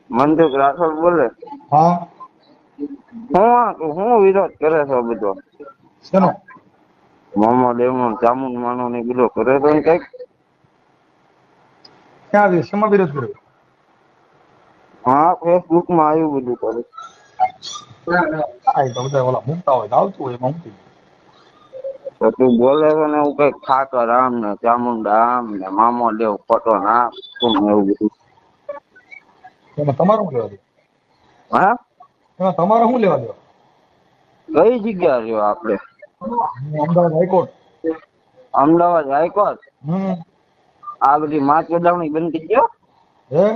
મનસુખ રાઠોડ બોલે. હા હું વિરોધ કરે છે બધો? શેનો? મોહમ્મદ એમનો ચામુંડ માનો ને બધો કરે તો ને કઈક. ક્યાં આવ્યું? શેમાં વિરોધ કર્યો? હા, ફેસબુક માં આવ્યું બધું કરે. હા, એ તો બધા ઓલા મૂકતા હોય તો આવતું હોય એમાં મૂકી. તો તું બોલે છે ને એવું કઈક ઠાકર આમ ને ચામુંડા આમ ને મામો દેવ ફોટો ના તું એવું બધું. એમાં તમારે શું લેવા દે? હા, એમાં તમારે શું લેવા દેવા? કઈ જગ્યા રહ્યો આપડે? અમદાવાદ હાઈકોર્ટ. અમદાવાદ હાઈકોર્ટ. આ બધી માં ચોદાવણી બંધ થઈ ગયો. હે?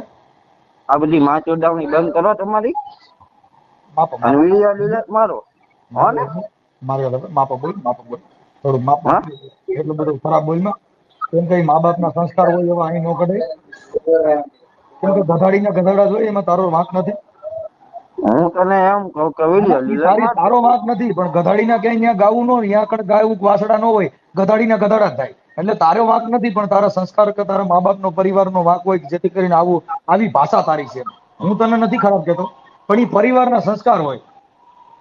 આ બધી માં ચોદાવણી બંધ કરો તમારી. માપો અને માપો વિડીયો ડિલેટ મારો. હો ને? મારે માપો બોલ થોડું માપ હા, એટલું બધું ખરાબ બોલમાં. કેમ કે મા બાપ ના સંસ્કાર હોય એવા અહીં ન કઢે. કેમ કે ગધાડીના ગધાડા જોઈએ એમાં તારો વાંક નથી. હું તને એમ કહું કે વિડીયો ડિલેટ માર દે. તારો વાંક નથી, પણ ગધાડીના ક્યાંય ત્યાં ગાવું ન હોય, ત્યાં ગાયું વાસડા ન હોય, ગધાડીના ગધાડા જ થાય. એટલે તારો વાંક નથી, પણ તારા સંસ્કાર કે તારા મા બાપનો પરિવારનો વાંક હોય, જેથી કરીને આવી ભાષા તારી છે. હું તને નથી ખરાબ કહેતો, પણ એ પરિવારના સંસ્કાર હોય.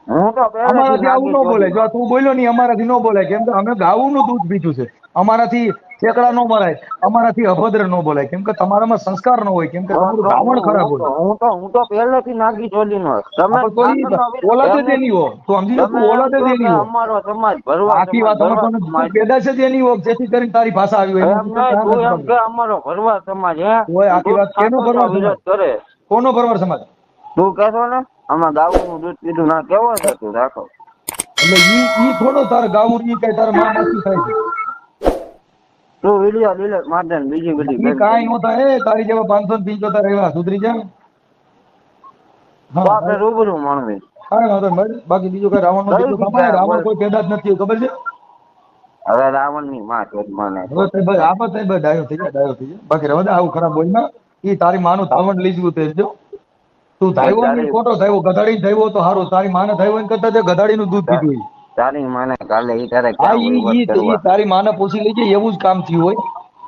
હું તો પહેલેથી અમારાથી આવું નાગી ન બોલે. ચોધી જો નો. તું બોલ્યો નહીં, અમારાથી ન બોલાય. કેમ કે અમે ગાવુંનું દૂધ પીધું છે. અમારાથી ઠેકડા ન મરાય, અમારાથી અભદ્ર ન બોલાય. કેમ કે તમારામાં સંસ્કાર ન હોય, કેમ કે તમારું તો ધાવણ ખરાબ હોય. હું તો પહેલેથી નાગી ચોધી નો. તમે આપણે તો ઈ ઠાકરનો ઓલાદે જ એમને એની હો. તું સમજી લે, તમે તું એમ ઓલાદે કહો જ કે એની હો. અમારો સમાજ ભરવા આખી સમાજ વાત અમે ભરવા તને સમાજ. પેદાશ જ એની હો, જેથી કરીને તારી ભાષા આવી હોય. એમાં એમ તું નહીં, તું એમ કે કઈ અમારો ભરવા સમાજ હે. હોય આખી તું વાત કેનો ઠાકોરનો ભરવાડ સમાજ? વિરોધ કરે. કોનો ભરવાડ સમાજ? તું કહેશો ને આમાં ગાવું દૂધ પીધું ના કેવો છે તું રાખો. એટલે ઈ થોડો તારે ગાવું, ઈ કઈ તારા મા બાપથી થાય છે. તું વિડીયો ડિલેટ માર દે ને બીજી બધી ઈ બંધ કાંઈ કરી. નો થાય. તારી જેવા 575 એવા સુધરી જાય. તો હા, આપણે રૂબરૂ મળવી. કાંઈ વાંધો નહીં. બાકી બીજું કઈ રાવણનો કઈ દીકરો સાંભળે. જગ્યાએ બોલ. રાવણ કોઈ પેદા જ નથી, ખબર છે? હવે રાવણની માં ચોદ મને હવે ખોટી તે ભાઈ થાય. આપત ભાઈ ડાયો થઈ જાય, ડાયો થઈ જાય. બાકી રવા દે આવું ખરાબ બોલમાં. ઈ તારી માનું ધાવણ લીધું તે જો. તું ધાવ્યો ને ઈ તારી ખોટો થયો. ગધાડી થયો તો સારું. તારી માને થયો ને કરતા તે ગધાડીનું દૂધ પીધું હોય. તારી માને કાલે ઈ તારે હા, ક્યાં વહીવટ ઈ કરવા. તારી માને પૂછી લેજે, એવું જ કામ થયું હોય.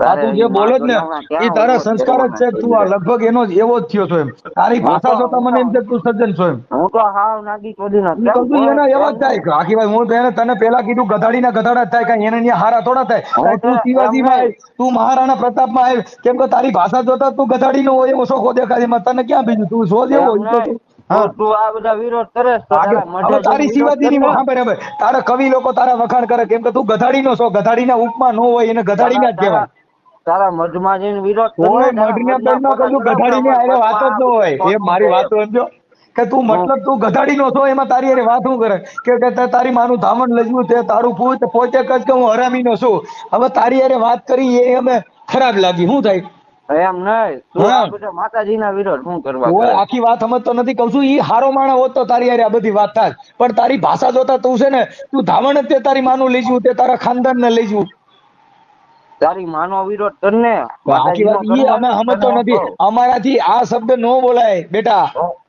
આ તારે તું જે ઈ બોલે માં જ ને, ચોદામણા ઈ ક્યાં તારા વહીવટ સંસ્કાર જ કરવાના છે. છે તું આ ઈ. લગભગ એવો જ થયો છો એમ. તારી ભાષા જોતા મને એમ છે કે તું સજ્જન છો એમ. હું તો હાવ નાગી ચોદીનો ઈ કેમ કહું છું કોઈ એના એવા એમ જ નહીં. થાય. આખી વાત હું તને પેલા કીધું ગધાડીના ગધાડા જ થાય. કાંઈ એને ન્યા હારા થોડા થાય. હું કાંઈ તો તું એમ શિવાજીમાં નહીં. આવ, તું મહારાણા પ્રતાપમાં આવ. કેમ કે તારી ભાષા જોતા તું ગધાડીનો હોય એવો શોખો દેખાય. એમાં તને ક્યાં બીજું તું જો જેવો એમ ઈ તો નહીં. તું. હા, તું આ બધા વિરોધ કરે છે તો તારા હવે મઢે જઈને તારી વિરોધ કર શિવાજીની ને. હા બરાબર. તારા કવિ લોકો તારા વખાણ કરે. કેમ કે તું ગધાડીનો છો. ગધાડીના ઉપમા ન હોય એને તારા ગધાડીના જ તારા કહેવાય. તારા મઢમાં જઈને વિરોધ કર ને. કોઈ તારા મઢના મઢના પેડમાં ફોટા કશું ચડાવ કે ગધાડીને અમારા આરે વાત મઢમાં જ આ ન બધું હોય. એ ખોટું મારી છે. વાત સમજો. કે તું મતલબ તું ગધાડીનો છો, એમાં તારી અરે વાત શું કરે? કે તારી માનું ધામણ લજવું તે તારું પોતે કદ કે હું હરામીનો છું. હવે તારી અરે વાત કરી એ અમે ખરાબ લાગી. શું થાય? એમ નહીં. તું હા, આ બધા માતાજીના વિરોધ શું કરવા કોઈ કરે. આખી વાત સમજતો નથી. કહું છું ઈ હારો માણસ હોત તો તારી અરે આ બધી વાત થાય. પણ તારી ભાષા જોતા તું છે ને, તું ધામણ જ તે તારી માનું લઈ જવું, તે તારા ખાનદાનને લઈ જવું. તારી માનો વિરોધ કર ને. આખી માતાજીનો વાત ઈ અમે કરવાનો તને સમજતો એમ નથી. કહું. અમારાથી આ શબ્દ ન બોલાય બેટા.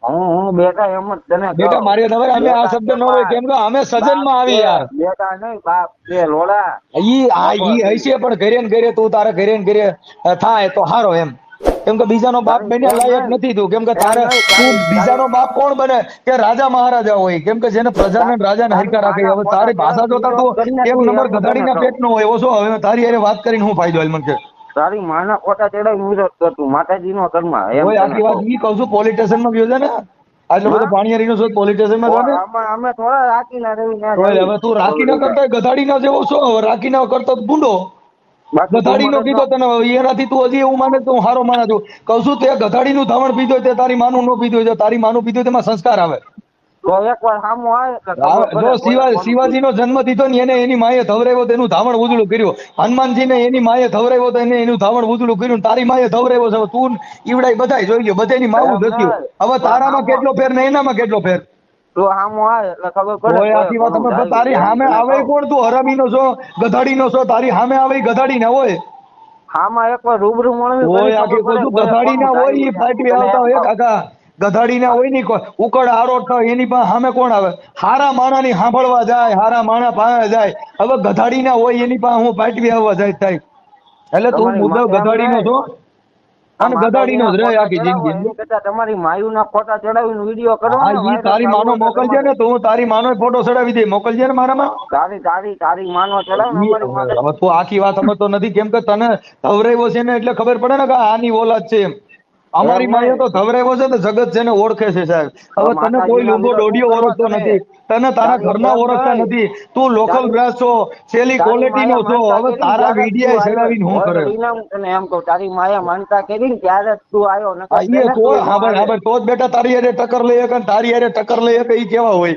હું બેટા એમ જ તને બેટા કહું. મારી ખબર અમે આ બેટા શબ્દ કે ન હોય. માં કેમ કે અમે બાપ સજનમાં આવી કે યાર. બેટા નહીં બાપ કે લોડા. ઈ હશે, પણ ઘરે ને ઘરે તું તારે ઘરે ને ઘરે થાય તો હારો એમ. કેમ કે બીજાનો બાપ તારી બન્યા એમ લાયક નહીં. નથી તું. કેમ કે એમ નહીં. તું તારી તારી બીજાનો બાપ કોણ બને? કે રાજા મહારાજા હોય. કેમ કે જેને પ્રજાને ને રાજાને તારી હરખા રાખે. માના હવે ફોટા તારી ભાષા ચડાવીને જોતા વિરોધ તું કરીને એક તું નંબર એમ હું તને ગધાડીના કહું. પેટનો હોય એવો છો. હવે તારી હારે વાત કરીને શું ફાયદો? હાલ મને કે તારી માના ફોટા ચડાવીને વિરોધ કરતું માતાજીનો કર્મા એમ હોય તને આખી વાત કહું. ઈ કહું છું. પોલીસ સ્ટેશનમાં ગયો છે ને, આટલો બધો હા? પાણીયારીનો શોધ પોલીસ સ્ટેશનમાં ગયો ને. અમે થોડા રાખીને રવી ત્યાં તો જવી. હવે તું રાખી ન કરતો ગધાડી ના જેવો છો. હવે રાખી ન કરતો તો ભૂંડો. બાકી તું ગધાડી નો મગજનો કીધો તને, એનાથી તું હજી એવું માને તો હું હારો માણસ છું. કહું છું તે ગધાડી નું ધાવણ પીધો તે તારી માનું ન પીધું હોય. તારી માનું પીધું તેમાં સંસ્કાર આવે. તો એકવાર સામું આવે એટલે ખબર જો પડે કોને કોનું શિવાજી નો જન્મ દીધો ને એને એની માએ ધવરાવ્યો તેનું ધાવણ ઉજળું કર્યું. હનુમાનજી ને એની માએ ધવરાવ્યો તો એને એનું ધાવણ ઉજળું કર્યું. તારી માએ ધવરાવ્યો છે. હવે તું ઈવડાઈ બધાય જોઈ ગયો. બધાની માવું એમ ધત્યું. નહીં. હવે પણ તારામાં કેટલો ફેર ને એનામાં કેટલો ફેર. તું સામું આવે એટલે ખબર પડે કોઈ કોઈ આખી વાત કોનું અમે ધાર્યું તારી એમ સામે તને આવે કહું. કોણ? તું હરામીનો છો, ગધાડીનો છો. તારી સામે આવે ગધાડી ના હોય. આમાં એકવાર રૂબરૂ મળવી ફરી કોઈ ખબર આખી પડે કહું કોઈ ગધાડી કોનું ના હોય. ધાર્યું ઈ એમ હું પાર્ટી તને આવતા એમ હોય કહું. કાકા. ગધાડી ના હોય ની કોઈ ઉકળ આરોટ થાય એની પાસે સામે કોણ આવે? હારા માણા ની સાંભળવા જાય, હારા માણા પાસે જાય. હવે ગધાડી ના હોય એની પાસે હું પાટવી આવવા જાય થાય. એટલે તું તમારી મુદ્દો એમ ગધાડી નો નહીં. છો. અને ગધાડીનો જ રહે આખી જિંદગી. એની કરતા તમારી માયુના ફોટા ચડાવીને વિડીયો કરો હા, ને, ઈ viral તારી માનો થવું હોય તો મોકલજે ને, તો હું તારી માનો ફોટો ચડાવી દે, મોકલજે ને મારામાં. તારી માનો ચડાવ ને, અમારી માનો. હવે તું આખી વાત સમજતો નથી, કેમ કે તને ધવરાવ્યો છે ને એટલે ખબર પડે ને કે આની ઓલાદ છે એમ. અમારી એમ માએ નહીં. તો ધવરાવ્યો છે તો જગત છે ને ઓળખે છે સાહેબ. હવે તને કોઈ માતાજીના લુંબો વિરોધ ડોડિયો કરવા ઓળખતો તમે. નથી, તને તારા તારી ઘરના એમ ઓળખતા નહીં. નથી, તું લોકલ તારી- બ્રાસ છો, છેલ્લી તારી ક્વોલિટી નો માયા છો. માનતા હવે કરીને તારા ત્યારે જ વિડિયા તું ચડાવીને આવ્યો. શું કરે? રીના, હું તને એમ કહું, તારી માયા માનતા કરીને ત્યારે જ તું આવ્યો, નકર હા, ઈ પહેલા તો તું ન હા ભાઈ, આવ્યો. તો જ બેટા તારી હારે ટક્કર લઈ શકે ને તારી હારે ટક્કર લઈ શકે ઈ કેવા હોય.